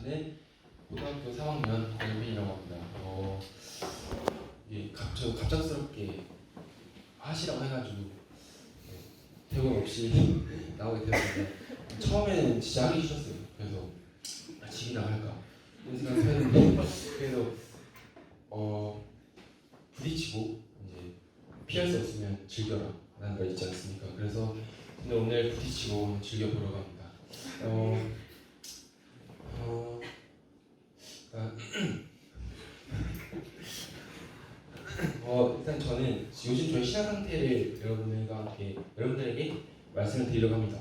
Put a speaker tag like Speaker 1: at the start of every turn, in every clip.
Speaker 1: 저는 고등학교 3학년 권빈이라고 합니다. 저 갑작스럽게 하시라고 해가지고 대본 없이 나오게 되었는데 처음에는 진짜 하기 싫었어요. 그래서 지기나 할까 이런 생각을 했는데 그래도 부딪히고 이제 피할 수 없으면 즐겨라 라는 거 있지 않습니까? 그래서 오늘 부딪히고 즐겨보러 갑니다. 일단 저는 요즘 저희 신앙 상태를 여러분들에게 말씀을 드리려고 합니다.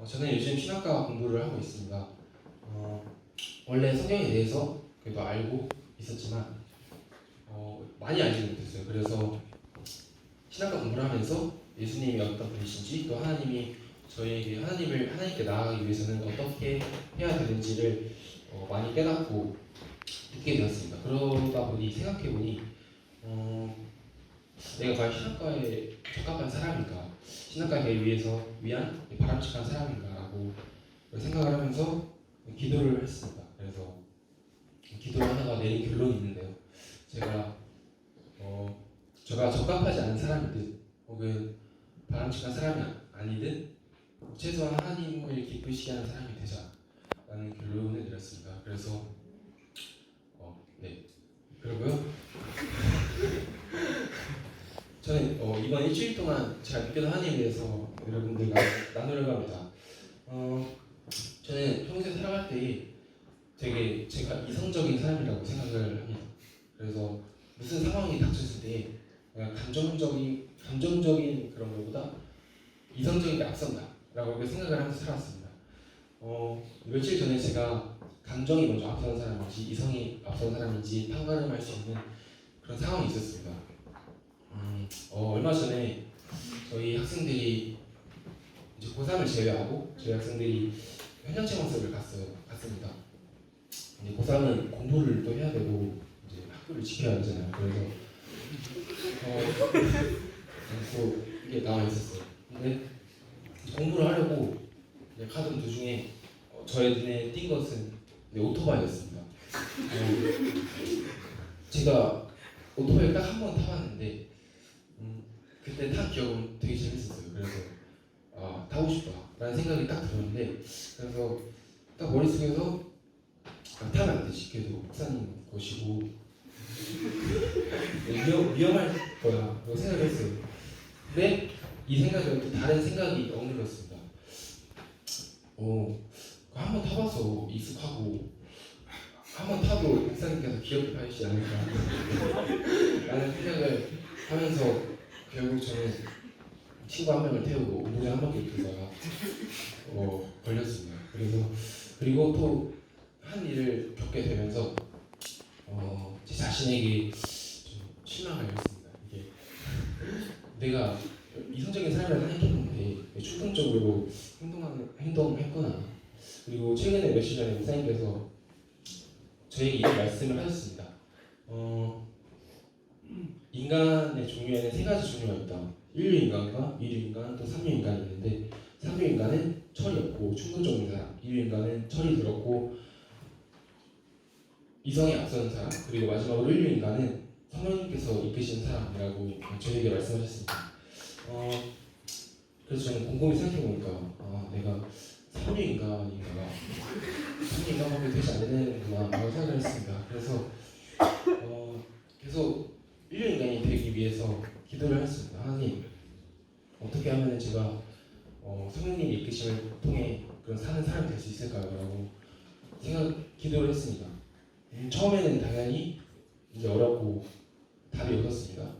Speaker 1: 저는 요즘 신학과 공부를 하고 있습니다. 원래 성경에 대해서 그래도 알고 있었지만 많이 알지 못했어요. 그래서 신학과 공부를 하면서 예수님이 어떤 분이신지 또 하나님이 저희에게 하나님께 나아가기 위해서는 어떻게 해야 되는지를 많이 깨닫고 듣게 되었습니다. 그러다 보니 생각해보니 내가 과연 신학과에 적합한 사람인가, 신학과에 위한 바람직한 사람인가라고 생각을 하면서 기도를 했습니다. 그래서 기도를 하다가 내린 결론이 있는데요. 제가 적합하지 않은 사람이든 혹은 바람직한 사람이 아니든 최소한 하나님을 기쁘시게 하는 사람이 되자라는 결론을 내렸습니다. 그래서 그러고요. 저는 이번 일주일 동안 제가 느꼈던 하나님에 대해서 여러분들과 나누려고 합니다. 저는 평소에 살아갈 때 되게 제가 이성적인 사람이라고 생각을 합니다. 그래서 무슨 상황이 닥쳤을 때 감정적인 그런 것보다 이성적인 게 앞선다라고 생각을 하면서 살았습니다. 며칠 전에 제가 감정이 먼저 앞선 사람인지 이성이 앞선 사람인지 판가름할 수 있는 그런 상황이 있었습니다. 얼마 전에 저희 학생들이 이제 고3을 제외하고 저희 학생들이 현장 체험학습을 갔습니다. 이제 고3은 공부를 또 해야 되고 이제 학교를 지켜야 되잖아요. 그래서 또 이게 나와 있었어요. 근데 공부를 하려고 가던 도중에 저의 눈에 띈 것은 오토바이였습니다. 제가 오토바이를 딱 한 번 타봤는데 그때 탄 기억은 되게 재밌었어요. 그래서 타고 싶다라는 생각이 딱 들었는데 그래서 딱 머릿속에서 타면 안 되지. 그래도 목사님 것이고 위험할 거야 라고 생각을 했어요. 근데 이 생각에 또 다른 생각이 억눌렀습니다. 한 번 타봐서 익숙하고 한 번 타도 목사님께서 귀엽게 봐주시지 않을까 라는 생각을 하면서 결국 저는 친구 한 명을 태우고 우물에 한 바퀴 돌다가 걸렸습니다. 그리고 또 한 일을 겪게 되면서 제 자신에게 좀 실망을 했습니다. 이게 내가 이성적인 사람이라고 생각했는데 충동적으로 행동했구나. 그리고 최근에 며칠 전에 목사님께서 저에게 이런 말씀을 하셨습니다. 인간의 종류에는 세 가지 종류가 있다. 인류인간과 이류인간 또 삼류인간이 있는데 삼류인간은 철이 없고 충동적인 사람, 이류인간은 철이 들었고 이성이 앞서는 사람, 그리고 마지막으로 인류인간은 성령님께서 이끄시는 사람이라고 저에게 말씀하셨습니다. 그래서 저는 곰곰이 생각해보니까 내가 삼류인간인가 삼류인간밖에 되지 않는구나 라고 생각을 했습니다. 그래서 계속 인류인간이 되기 위해서 기도를 했습니다. 하나님, 어떻게 하면 제가 성령님이 이끄심을 통해 그런 사는 사람이 될 수 있을까요? 라고 기도를 했습니다. 처음에는 당연히 이제 어렵고 답이 없었습니다.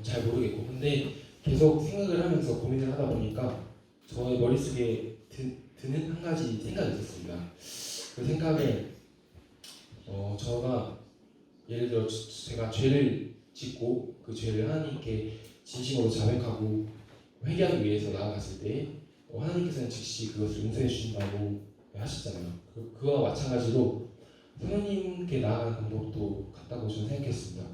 Speaker 1: 잘 모르겠고 근데 계속 생각을 하면서 고민을 하다 보니까 저의 머릿속에 드는 한 가지 생각이 있었습니다. 그 생각은 저가 예를 들어 제가 죄를 짓고 그 죄를 하나님께 진심으로 자백하고 회개하기 위해서 나아갔을 때 하나님께서는 즉시 그것을 용서해 주신다고 하셨잖아요. 그와 마찬가지로 성령님께 나아가는 방법도 같다고 저는 생각했습니다.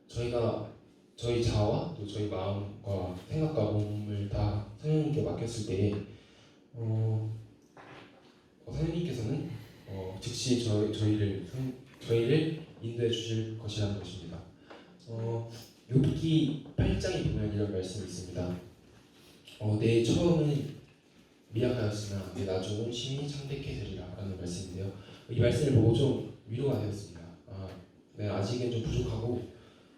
Speaker 1: 저희가 저희 자아와 또 저희 마음과 생각과 몸을 다 성령님께 맡겼을 때 선생님께서는 즉시 저희를 인도해 주실 것이라는 것입니다. 욥기 8장에 보면 이런 말씀이 있습니다. 내 처음은 미약하였으나 내 나중은 심히 창대케 되리라 라는 말씀인데요. 이 말씀을 보고 좀 위로가 되었습니다. 네, 아직은 좀 부족하고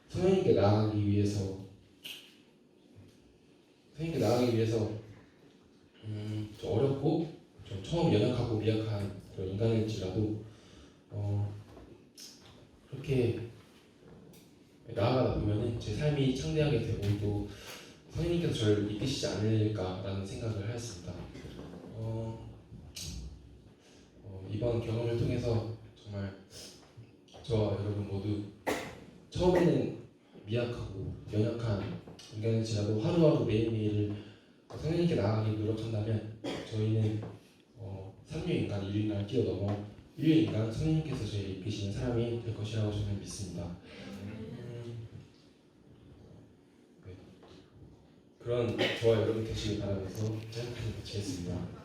Speaker 1: 성령님께 나아가기 위해서 좀 어렵고 좀 처음 연약하고 미약한 그런 인간일지라도 그렇게 나아가다 보면은 제 삶이 창대하게 되고 또 성령님께서 저를 이끄시지 않을까라는 생각을 하였습니다. 이번 경험을 통해서 정말 저와 여러분 모두 처음에는 미약하고 연약한 인간일지라도 하루하루 매일매일을 성령님께 나아가기 노력한다면 저희는 삼류인간, 인류인간을 뛰어넘어 인류인간 성령님께서 저희를 이끄시는 사람이 될 것이라고 저는 믿습니다. 네. 그런 저와 여러분 되시길 바라면서 제가 마치겠습니다.